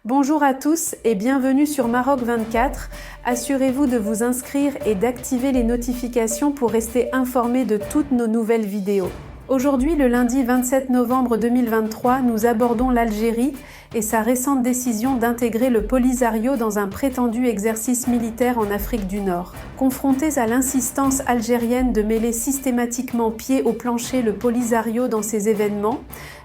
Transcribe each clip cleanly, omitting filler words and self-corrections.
Bonjour à tous et bienvenue sur Maroc 24. Assurez-vous de vous inscrire et d'activer les notifications pour rester informé de toutes nos nouvelles vidéos. Aujourd'hui, le lundi 27 novembre 2023, nous abordons l'Algérie et sa récente décision d'intégrer le Polisario dans un prétendu exercice militaire en Afrique du Nord. Confrontés à l'insistance algérienne de mêler systématiquement pied au plancher le Polisario dans ces événements,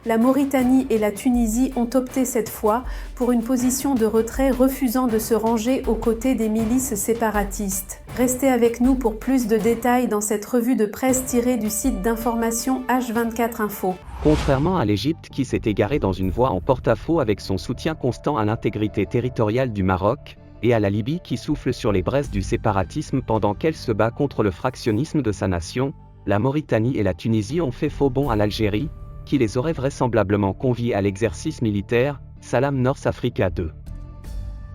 la Mauritanie et la Tunisie ont opté cette fois pour une position de retrait, refusant de se ranger aux côtés des milices séparatistes. Restez avec nous pour plus de détails dans cette revue de presse tirée du site d'information H24 Info. Contrairement à l'Égypte qui s'est égarée dans une voie en porte-à-faux avec son soutien constant à l'intégrité territoriale du Maroc, et à la Libye qui souffle sur les braises du séparatisme pendant qu'elle se bat contre le fractionnisme de sa nation, la Mauritanie et la Tunisie ont fait faux bond à l'Algérie, qui les aurait vraisemblablement conviés à l'exercice militaire Salam North Africa 2.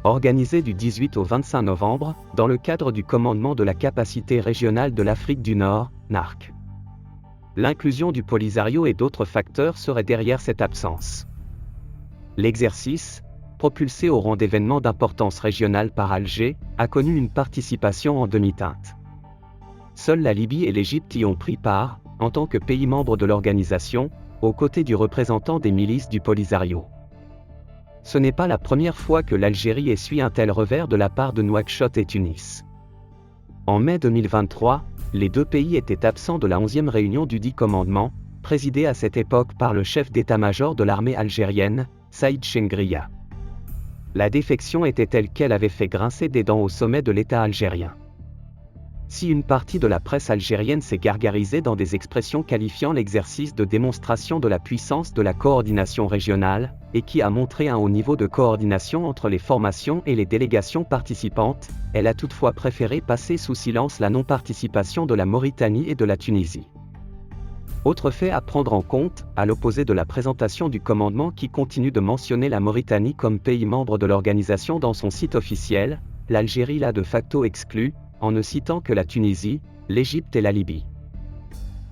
Organisé du 18 au 25 novembre, dans le cadre du commandement de la capacité régionale de l'Afrique du Nord, NARC. L'inclusion du Polisario et d'autres facteurs seraient derrière cette absence. L'exercice, propulsé au rang d'événement d'importance régionale par Alger, a connu une participation en demi-teinte. Seules la Libye et l'Égypte y ont pris part, en tant que pays membres de l'organisation, aux côtés du représentant des milices du Polisario. Ce n'est pas la première fois que l'Algérie essuie un tel revers de la part de Nouakchott et Tunis. En mai 2023, les deux pays étaient absents de la 11e réunion du dit commandement, présidée à cette époque par le chef d'état-major de l'armée algérienne, Saïd Chengria. La défection était telle qu'elle avait fait grincer des dents au sommet de l'État algérien. Si une partie de la presse algérienne s'est gargarisée dans des expressions qualifiant l'exercice de démonstration de la puissance de la coordination régionale, et qui a montré un haut niveau de coordination entre les formations et les délégations participantes, elle a toutefois préféré passer sous silence la non-participation de la Mauritanie et de la Tunisie. Autre fait à prendre en compte, à l'opposé de la présentation du commandement qui continue de mentionner la Mauritanie comme pays membre de l'organisation dans son site officiel, l'Algérie l'a de facto exclue, en ne citant que la Tunisie, l'Égypte et la Libye.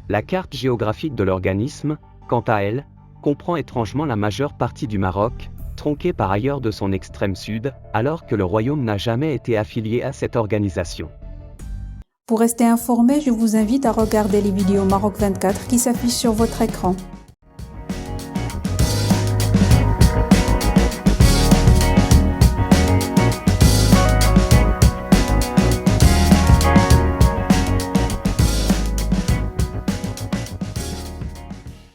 La carte géographique de l'organisme, quant à elle, comprend étrangement la majeure partie du Maroc, tronquée par ailleurs de son extrême sud, alors que le royaume n'a jamais été affilié à cette organisation. Pour rester informé, je vous invite à regarder les vidéos Maroc 24 qui s'affichent sur votre écran.